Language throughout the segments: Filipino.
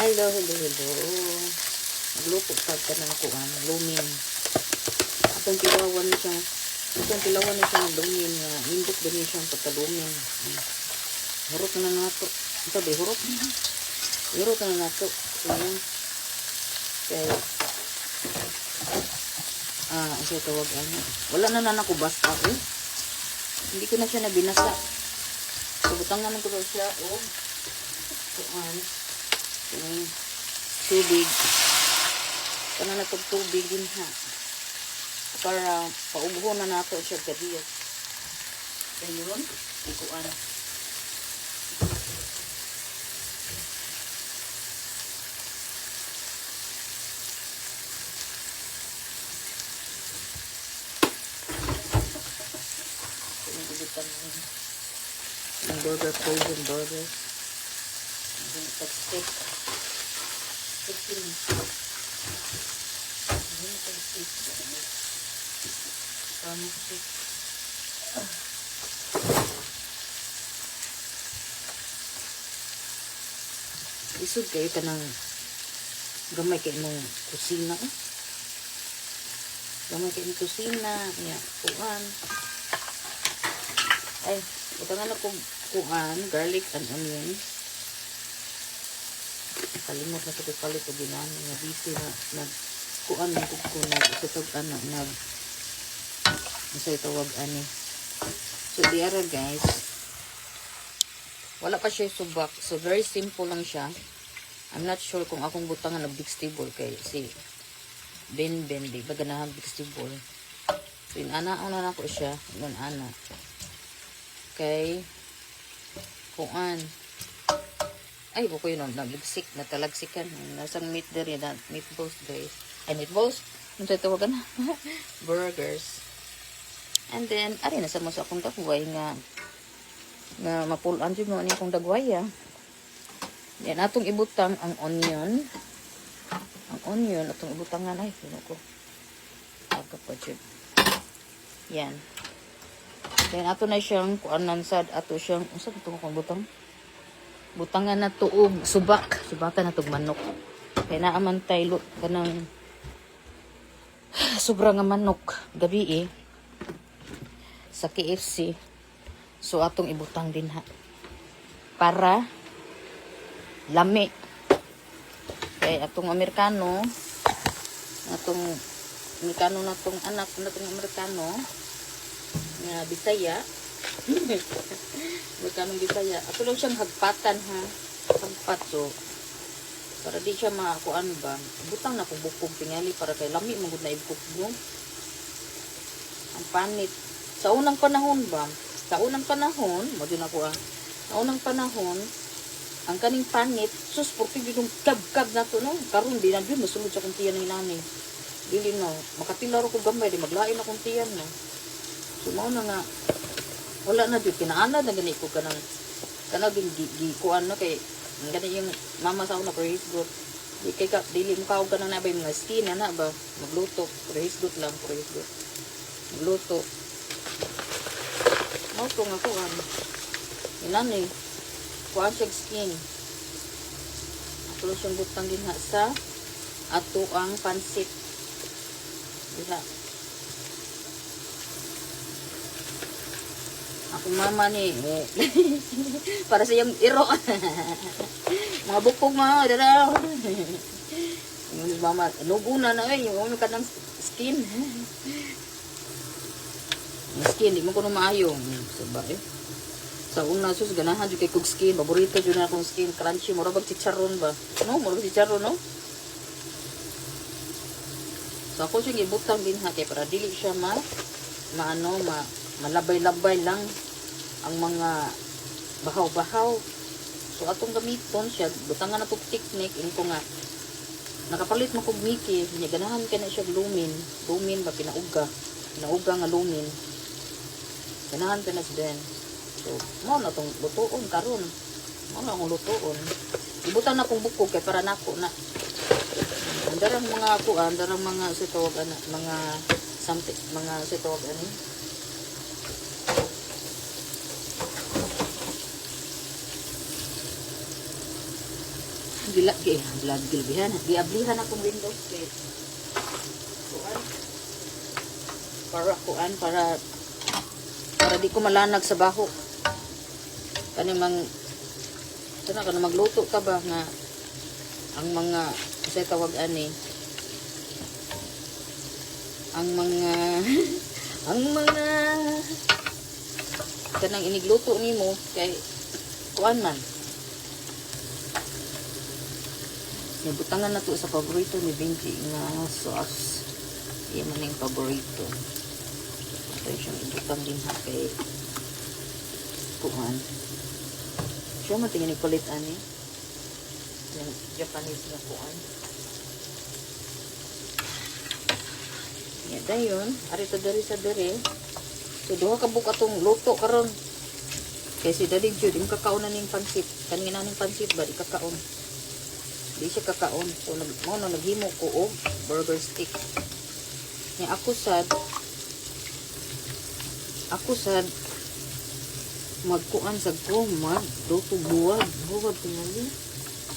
Hello, hello, hello. Nagluto ka ng kuan, lumin. Atong tilawan siya. Ng lumin nga nindot din siya pagkalumin. Hurot na nato. Sabi hurot. Hurot na nato. Ayan. Kaya ang siya tawag ano. Wala na ako basta eh. Hindi ko na siya nabinasa. So butangan ko siya kuan. Tubig. Kana na tubig din ha. Para paubuhon na nato siya kadiyot. Ayun, ikuan. Ang burger, frozen burger. Ang pag-steak. Isod kayo ka ng gamay kayo ng kusina. Gamay kayo ng kusina. Kuan. Ay, utangan na kong kuan, garlic and onion. Kalimot na ito kapalit o ginano na busy na kuan na kukunag itutog masay tawag ani. So diara guys, wala pa siya subak, so very simple lang siya. I'm not sure kung akong butangan ng vegetable kay si Ben di ba ganahan vegetable. So inanaon na ko siya ana kay kuan. Ay, buko yun, naglagsik, natalagsikan. Nasang meat dari, meatballs, guys. Ay, meatballs? Ano sa tawagan? Burgers. And then, ari, nasa mo sa akong dagway nga mapulaan dyan mo ani akong dagway, Yan, atong ibutang ang onion. Ang onion, atong ibutangan, ay, yun ako. Aga pa dyan. Yan. Then, ato na siyang, kuanan sad, ato siyang, saan ito akong butang? Butangan na tuog subakan na tuog manok kaya naaman tayo kanang sobrang nga manok gabi sa KFC, so atong ibutang din ha para lami kaya atong Amerikano na tong anak natong Amerikano nga Bisaya Magkanong Bisaya. Ato lang siyang hagpatan ha. Hagpat so. Para di siya makakuan ba. Butang na kung bukog tingali para kay lami magud na ibukog mo. Ang panit. Sa unang panahon ba? Sa unang panahon, mo din ako Sa unang panahon, ang kaning panit, sus porti yung kab-kab na to no. Karon di na din masulod sa kung tiyan ng inani. Dili no. Makatilaro ko gamay di maglain akong tiyan no. So mao na nga wala na dito kinaanad na gani ko kanang gikuan na kay gani yung mama sa una praise God di kay ka dili mo kaog kanang nabay mga skin na ba magluto praise God lang praise God magluto mo to nga kuan inani kuan siya skin ato siyang butang din ha sa ato ang pansit diha. Akong mama ni para sa yung iro mga bukog mga dara yung mama nuguna na yung ano ka ng skin yung skin di mo ko na maayo sa una sus ganahan dyan kay kog skin paborito dyan na akong skin crunchy mura bag chicharon ba no mura bag chicharon no so ako siyang ibutang din ha kay para dili siya malabay-labay lang ang mga bahaw-bahaw. So atong gamiton siya, butangan na itong technique, ko nga, nakapalit mo kong miki, ganahan ka na siya lumin ba pinauga nga lumin, ganahan ka na siya din. So, mo na itong lutoon, karon mo na akong lutoon. Ibutan na kong bukog, kaya para nako na. Darang mga kuan, darang mga sitawag, mga something, mga sitawag, Gila, gilbihan. Giablihan akong windows kay kuan. Para kuan, para di ko malanag sa baho. Kani mang sana ka na magluto ka ba nga ang mga kasi tawag ani ang mga ang mga kanang inigluto nimo kay kuan man. Butangan na to sa paborito ni Benji nga sauce. Iyan man yung paborito. Ito siyang ibutang din ha kay kuhan. Siya man tingin ipalit ani. Yung Japanese na kuhan. Yan dayon. Arito dari sa dere. So duha ka buka tong luto karon. Kay si Daddy Jude, yung kakaon na ning pansit. Kanina ning pansit ba, di kakaon. Di siya kakaon. So, naghimo ko o burger stick. Nga ako sad, magkuan sa ko, magluto buwad tingali.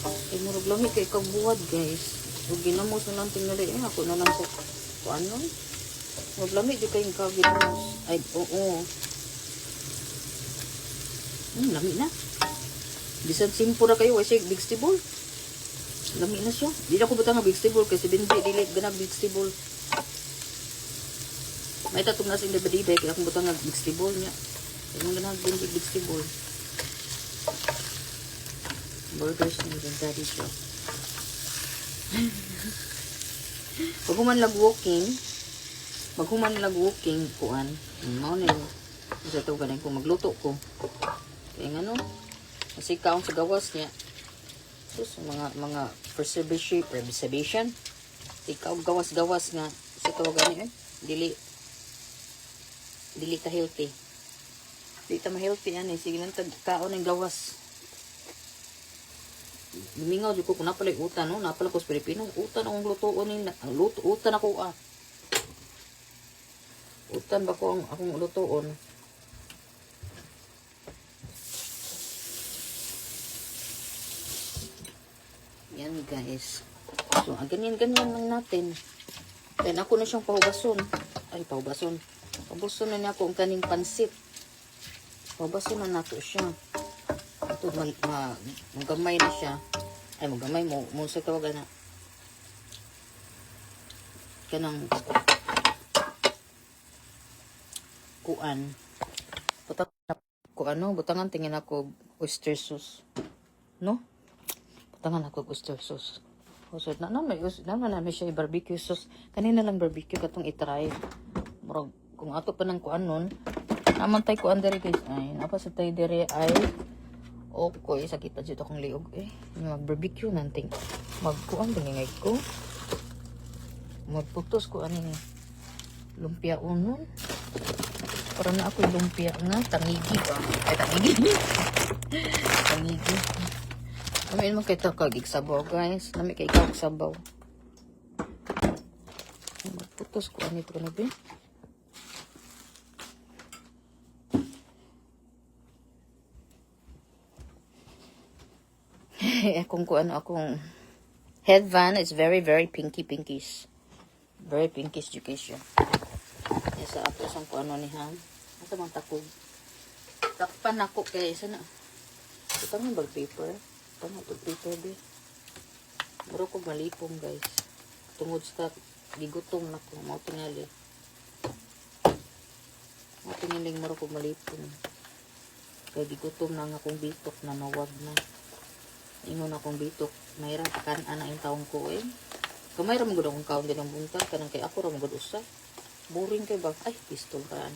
Ay, murag lami kay kabuwad, guys. So, ginamos na lang tingali. Ako na lang sa, kuan nun? Murag lami di kayong kaginamos. Ay, oo. Lami na. Bisan simple na kayo, kasi vegetable. Lami na siya. Di na ko butang nga vegetable kasi Benji dili ganag vegetable. May tatong nasin na badibay kaya akong butang nga vegetable niya. Kaya ganag Benji vegetable. Burgers ni Daddy siya. Maghuman lag walking kuan. Mao na yun. Isa ito ganun kung magluto ko. Kaya nga no. Kasi kaon sa gawas niya. Sus, mga preservation. Ikaw gawas-gawas nga. Kasi tawag gani dili ta healthy. Dili ta ma-healthy yan eh. Sige lang kaon ng gawas. Lumingaw, di ko kung napalay utan, no? Napalay ko sa Pilipino. Utan akong lutoon nila. Utan ako Utan ba ko akong lutoon? Yan guys. So, ganyan lang natin. Then ako na siyang pahubason. Pahubason na niya ako ang kaning pansit. Pahubason na nato siya. Ito, magamay na siya. Ay, magamay mo sa tawagan na. Kanang kuan. Butangan tingin ako oyster sauce. No? Butangan ako oyster sauce. So, na siya barbecue sauce. Kanina lang barbecue katong itry. Murag kung ato pa ng kuan nun, naman tay kuan dere guys. Ay, napa sa tay dere ay okay, sakit pa dito akong liog eh. Mag-barbecue nanting. Magkuan bingay ko. Magputos ko ani lumpia unon. Para na ako lumpia nga tangigi ba. Ay tangigi. Tangigi. Kami naman kayo kagig sabaw guys. Nami kayo kagig sabaw. Magputos ko ani ito na ba. Akong headband is very pinkish. Very pinkish education. Sa ato sang kuano ni ham. Asa man takog. Takpan ako kay isa na. Ito nga bag paper. Ito nga paper be. Muro ko malipong guys. Tungod sa gigutom na ko. Mao tingali. Mao tingaling muro ko malipong. Kaya gigutom na nga akong bitok na mawag na. Ingon akong bitok. Mayroon kan ana yung taong ko eh. Kung mayroon mo gud akong kaon din ang buntag. Kanang kay ako ra mo gud usa. Boring kay ba? Ay, pistol kaan.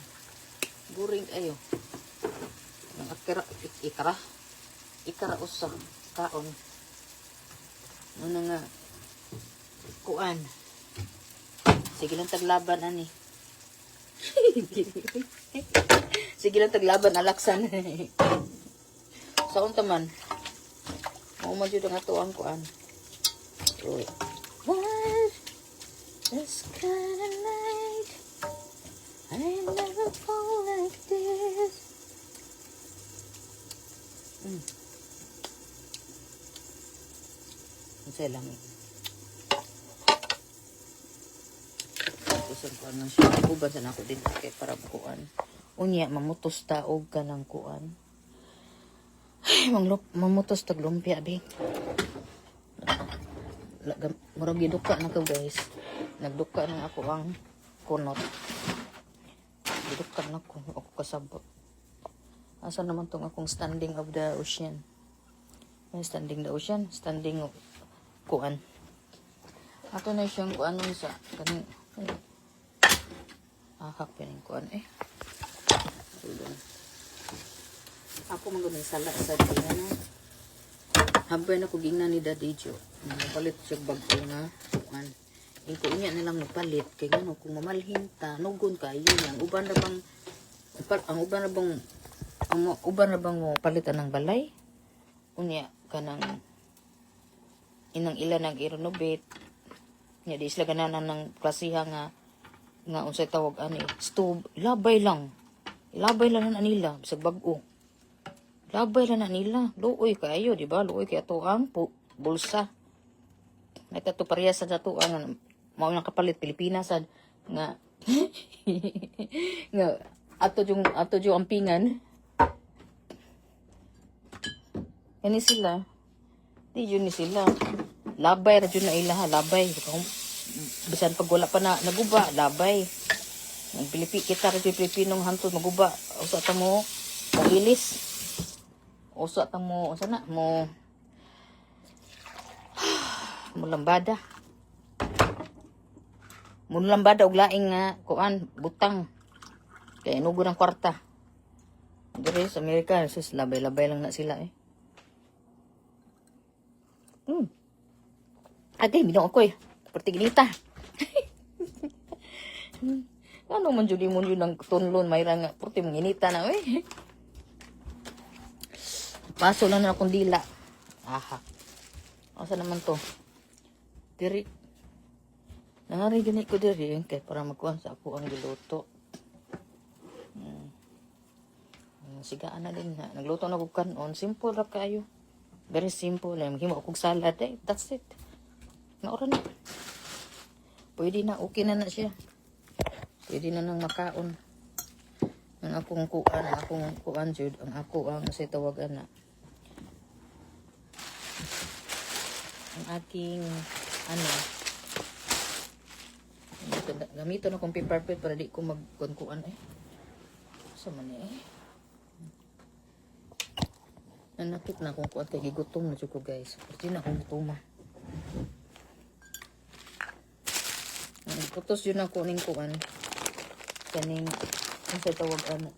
Boring ayo. Ang ikara usa kaon. Ano nga kuan. Sige lang taglaban ani. Sige lang taglaban alaksan. Saon taman. Mao man jud ang ato ang kuan. Uy. What? This kind of night I never fall like this. Kasi lang. Tapos ang kuan lang siya. Uban sa nako din kay para kuan. Unya mamutos taog ka ng kuan. Ay, mamutos tag lumpia be. Murag giduka na ko guys. Nagduka na ako ang kunot. Giduka na ko ako kasabot. Asa naman tong akong standing of the ocean. May standing the ocean, standing kuan. Ato na siyang kuan sa kaning ahak yan kuan eh. Ako magaling sala sa diyan na. Habay na ko gingna ni Daddy Jo. Napalit siya bago nga kuan. Iko niya nilang napalit kay ngano kung mamalhin ta nugon kayo yang uban na bang uban na bang palitan ng balay. Unya kanang inang ilan nag i-renovate. Nya di sila gananan ng klasiha nga unsay tawag ani stove labay lang na nila bisag bag-o. Labay lang na nila. Luoy kayo, di ba? Luoy kaya to ang bulsa. Nagkato parehas sa to ang mao nang kapalit Pilipinas sad nga nga ato yung ampingan. Kani sila. Di yun ni sila. Labay ra jud na ilaha, labay. Bisan pag wala pa na naguba, labay. Kita ra jud Pilipinong hantod maguba. Usa ta mo ilis. Usa ta mo sana mo lambada. Mo lambada og laing nga kuan butang. Kay nugo ng kwarta. Diri sa Amerika sus labay-labay lang na sila eh. Agay minong ako'y pertiginita. Ano man jud mo yun ng tunlon mayra nga perti manginita na eh. Paso lang na akong dila. Aha. Asa naman to? Diri. Nangari gani ko diri kay para magkuhan sa ako ang giluto. Sigaan na din na. Nagluto na ko kanon. Simple ra kayo. Very simple. Maghimo akong salad eh. That's it. Naura na. Pwede na. Okay na siya. Pwede na nang makaon. Ang akong kuan jud. Ang ako ang sa tawagan na. Ang aking gamiton akong paper plate para di ko magkuan eh. Sa man eh. Nanakit na akong kuan kay gigutom na jud ko guys. Pwede na akong gutom. Putos yun ako ning kuan. Kaning ang sa tawagan na.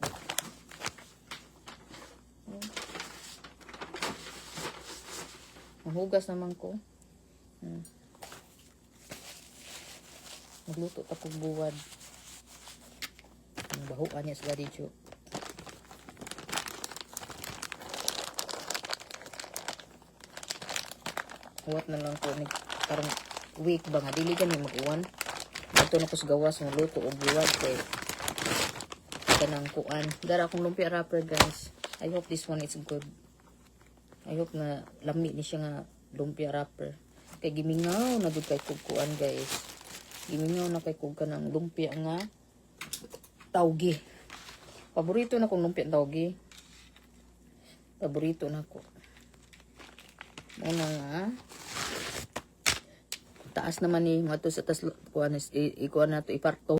Mahugas naman ko. Magluto akong buwad. Ang bahuan niya sa Daddy Jo. Huwat na lang ko. Parang week ba nga. Dili gani mag-uwan. Ito na ko sa gawas. Magluto o buwad. Kaya kanang kuan. Dara akong lumpia wrapper guys. I hope this one is good. I hope na lami ni siya nga lumpia wrapper. Kay gimingaw na gud kay kuan guys. Gimingaw na kay kog kanang lumpia nga tawgi. Paborito na kong lumpia tawgi. Paborito na ko. Muna nga. Taas naman ni mga to sa tas kuan ikuan na to iparto.